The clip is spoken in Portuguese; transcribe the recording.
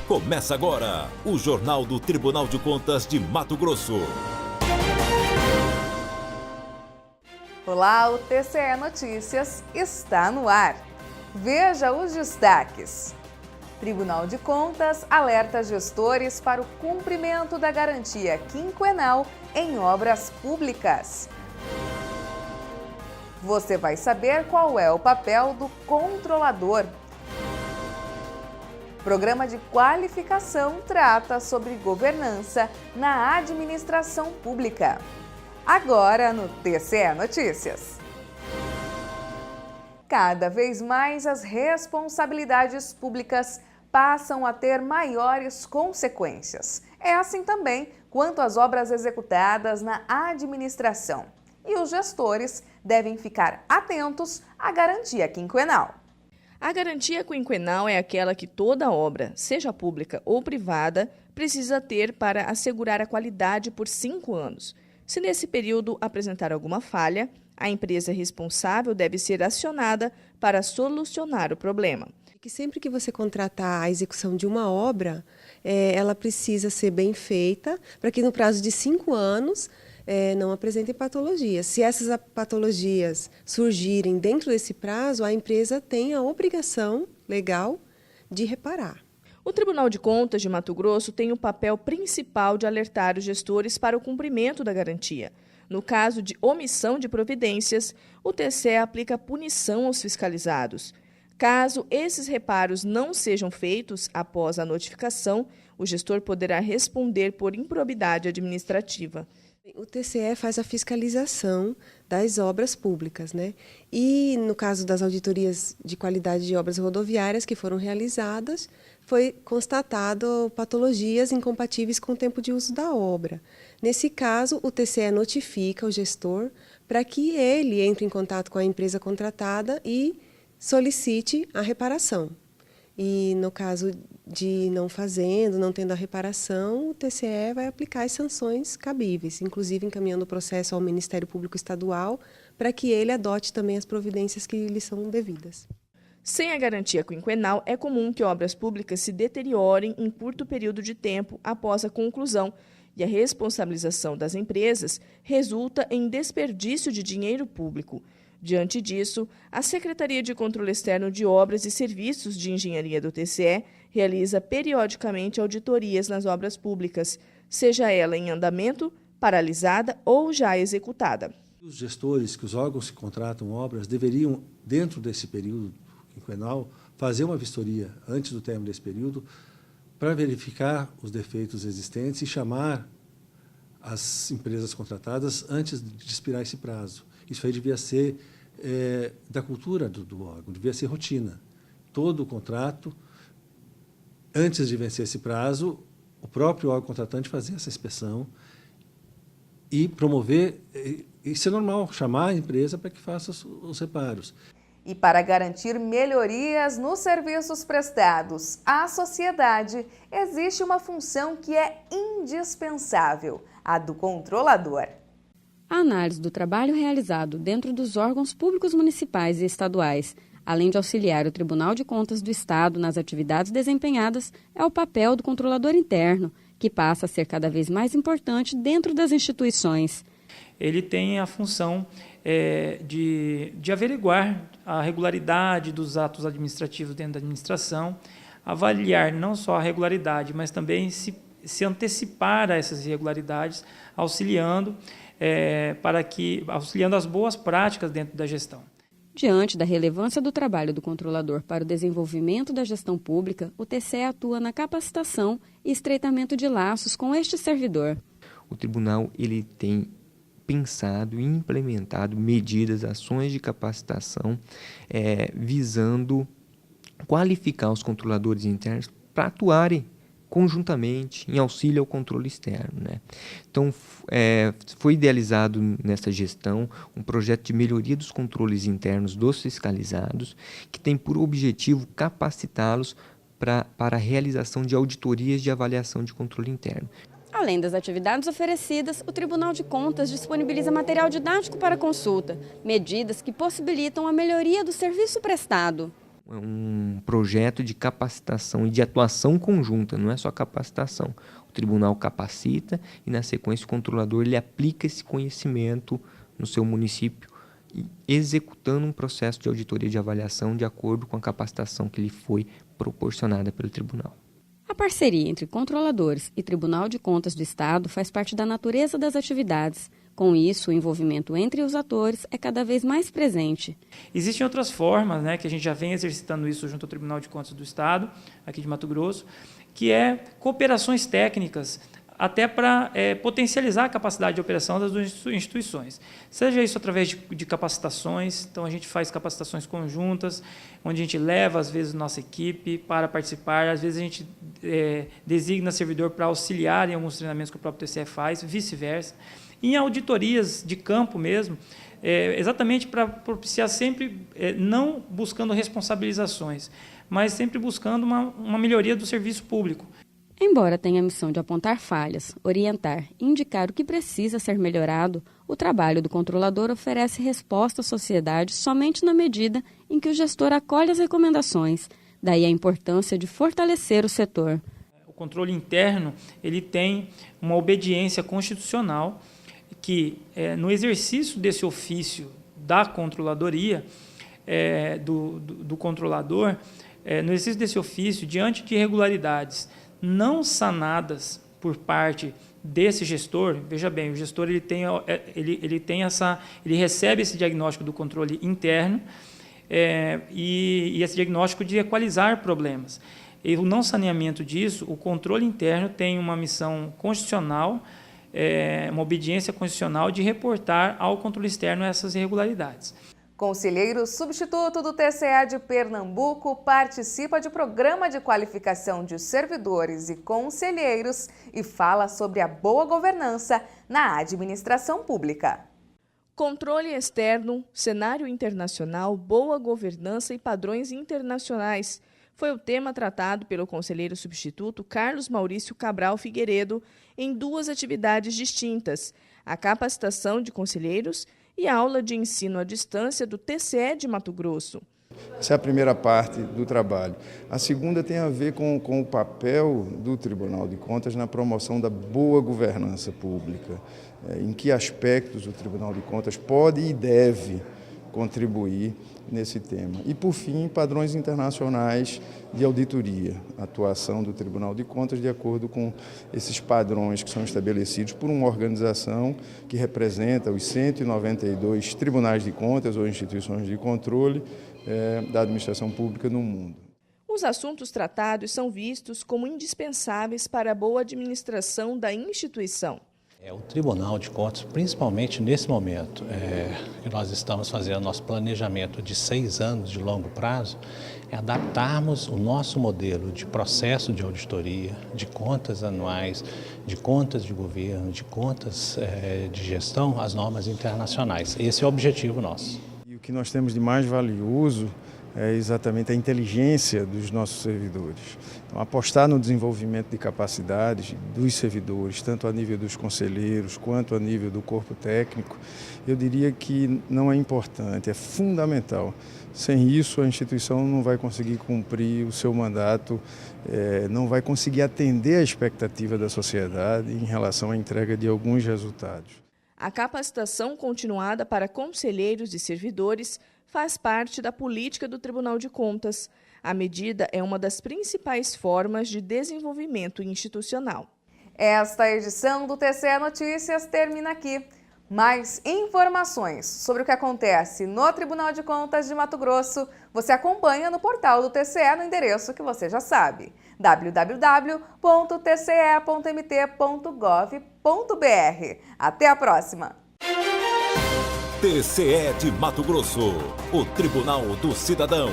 Começa agora o Jornal do Tribunal de Contas de Mato Grosso. Olá, o TCE Notícias está no ar. Veja os destaques. Tribunal de Contas alerta gestores para o cumprimento da garantia quinquenal em obras públicas. Você vai saber qual é o papel do controlador. Programa de qualificação trata sobre governança na administração pública. Agora no TCE Notícias. Cada vez mais as responsabilidades públicas passam a ter maiores consequências. É assim também quanto às obras executadas na administração. E os gestores devem ficar atentos à garantia quinquenal. A garantia quinquenal é aquela que toda obra, seja pública ou privada, precisa ter para assegurar a qualidade por 5 anos. Se nesse período apresentar alguma falha, a empresa responsável deve ser acionada para solucionar o problema. Que sempre que você contratar a execução de uma obra, ela precisa ser bem feita para que no prazo de 5 anos não apresentem patologias. Se essas patologias surgirem dentro desse prazo, a empresa tem a obrigação legal de reparar. O Tribunal de Contas de Mato Grosso tem o papel principal de alertar os gestores para o cumprimento da garantia. No caso de omissão de providências, o TCE aplica punição aos fiscalizados. Caso esses reparos não sejam feitos após a notificação, o gestor poderá responder por improbidade administrativa. O TCE faz a fiscalização das obras públicas, né? E no caso das auditorias de qualidade de obras rodoviárias que foram realizadas, foi constatado patologias incompatíveis com o tempo de uso da obra. Nesse caso, o TCE notifica o gestor para que ele entre em contato com a empresa contratada e solicite a reparação. E no caso de não tendo a reparação, o TCE vai aplicar as sanções cabíveis, inclusive encaminhando o processo ao Ministério Público Estadual para que ele adote também as providências que lhe são devidas. Sem a garantia quinquenal, é comum que obras públicas se deteriorem em curto período de tempo após a conclusão, e a responsabilização das empresas resulta em desperdício de dinheiro público. Diante disso, a Secretaria de Controle Externo de Obras e Serviços de Engenharia do TCE realiza periodicamente auditorias nas obras públicas, seja ela em andamento, paralisada ou já executada. Os gestores, que os órgãos que contratam obras, deveriam, dentro desse período quinquenal, fazer uma vistoria antes do término desse período para verificar os defeitos existentes e chamar as empresas contratadas antes de expirar esse prazo. Isso aí devia ser da cultura do órgão, devia ser rotina. Todo o contrato, antes de vencer esse prazo, o próprio órgão contratante fazia essa inspeção e promover, isso é normal, chamar a empresa para que faça os reparos. E para garantir melhorias nos serviços prestados à sociedade, existe uma função que é indispensável, a do controlador. A análise do trabalho realizado dentro dos órgãos públicos municipais e estaduais, além de auxiliar o Tribunal de Contas do Estado nas atividades desempenhadas, é o papel do controlador interno, que passa a ser cada vez mais importante dentro das instituições. Ele tem a função de averiguar a regularidade dos atos administrativos dentro da administração, avaliar não só a regularidade, mas também se antecipar a essas irregularidades, auxiliando as boas práticas dentro da gestão. Diante da relevância do trabalho do controlador para o desenvolvimento da gestão pública, o TCE atua na capacitação e estreitamento de laços com este servidor. O tribunal ele tem pensado e implementado medidas, ações de capacitação visando qualificar os controladores internos para atuarem conjuntamente em auxílio ao controle externo, né? Então, foi idealizado nessa gestão um projeto de melhoria dos controles internos dos fiscalizados, que tem por objetivo capacitá-los para a realização de auditorias de avaliação de controle interno. Além das atividades oferecidas, o Tribunal de Contas disponibiliza material didático para consulta, medidas que possibilitam a melhoria do serviço prestado. um projeto de capacitação e de atuação conjunta, não é só capacitação. O tribunal capacita e, na sequência, o controlador ele aplica esse conhecimento no seu município, executando um processo de auditoria de avaliação de acordo com a capacitação que lhe foi proporcionada pelo tribunal. A parceria entre controladores e Tribunal de Contas do Estado faz parte da natureza das atividades. Com isso, o envolvimento entre os atores é cada vez mais presente. Existem outras formas, que a gente já vem exercitando isso junto ao Tribunal de Contas do Estado, aqui de Mato Grosso, que é cooperações técnicas, até para potencializar a capacidade de operação das duas instituições. Seja isso através de capacitações, então a gente faz capacitações conjuntas, onde a gente leva, às vezes, nossa equipe para participar, às vezes a gente designa servidor para auxiliar em alguns treinamentos que o próprio TCE faz, vice-versa. Em auditorias de campo mesmo, exatamente para propiciar sempre, não buscando responsabilizações, mas sempre buscando uma melhoria do serviço público. Embora tenha a missão de apontar falhas, orientar e indicar o que precisa ser melhorado, o trabalho do controlador oferece resposta à sociedade somente na medida em que o gestor acolhe as recomendações. Daí a importância de fortalecer o setor. O controle interno ele tem uma obediência constitucional que, no exercício desse ofício da controladoria, do controlador, no exercício desse ofício, diante de irregularidades não sanadas por parte desse gestor, veja bem, o gestor ele recebe esse diagnóstico do controle interno e esse diagnóstico de equalizar problemas. E o não saneamento disso, o controle interno tem uma missão constitucional, uma obediência constitucional de reportar ao controle externo essas irregularidades. Conselheiro substituto do TCE de Pernambuco participa de programa de qualificação de servidores e conselheiros e fala sobre a boa governança na administração pública. Controle externo, cenário internacional, boa governança e padrões internacionais foi o tema tratado pelo conselheiro substituto Carlos Maurício Cabral Figueiredo em duas atividades distintas, a capacitação de conselheiros e a aula de ensino à distância do TCE de Mato Grosso. Essa é a primeira parte do trabalho. A segunda tem a ver com o papel do Tribunal de Contas na promoção da boa governança pública. Em que aspectos o Tribunal de Contas pode e deve contribuir nesse tema. E, por fim, padrões internacionais de auditoria, atuação do Tribunal de Contas de acordo com esses padrões que são estabelecidos por uma organização que representa os 192 tribunais de contas ou instituições de controle da administração pública no mundo. Os assuntos tratados são vistos como indispensáveis para a boa administração da instituição. O Tribunal de Contas, principalmente nesse momento que nós estamos fazendo nosso planejamento de 6 anos de longo prazo, é adaptarmos o nosso modelo de processo de auditoria, de contas anuais, de contas de governo, de contas de gestão às normas internacionais. Esse é o objetivo nosso. E o que nós temos de mais valioso é exatamente a inteligência dos nossos servidores. Então, apostar no desenvolvimento de capacidades dos servidores, tanto a nível dos conselheiros quanto a nível do corpo técnico, eu diria que não é importante, é fundamental. Sem isso, a instituição não vai conseguir cumprir o seu mandato, não vai conseguir atender a expectativa da sociedade em relação à entrega de alguns resultados. A capacitação continuada para conselheiros e servidores faz parte da política do Tribunal de Contas. A medida é uma das principais formas de desenvolvimento institucional. Esta edição do TCE Notícias termina aqui. Mais informações sobre o que acontece no Tribunal de Contas de Mato Grosso você acompanha no portal do TCE no endereço que você já sabe, www.tce.mt.gov.br. Até a próxima! TCE de Mato Grosso, o Tribunal do Cidadão.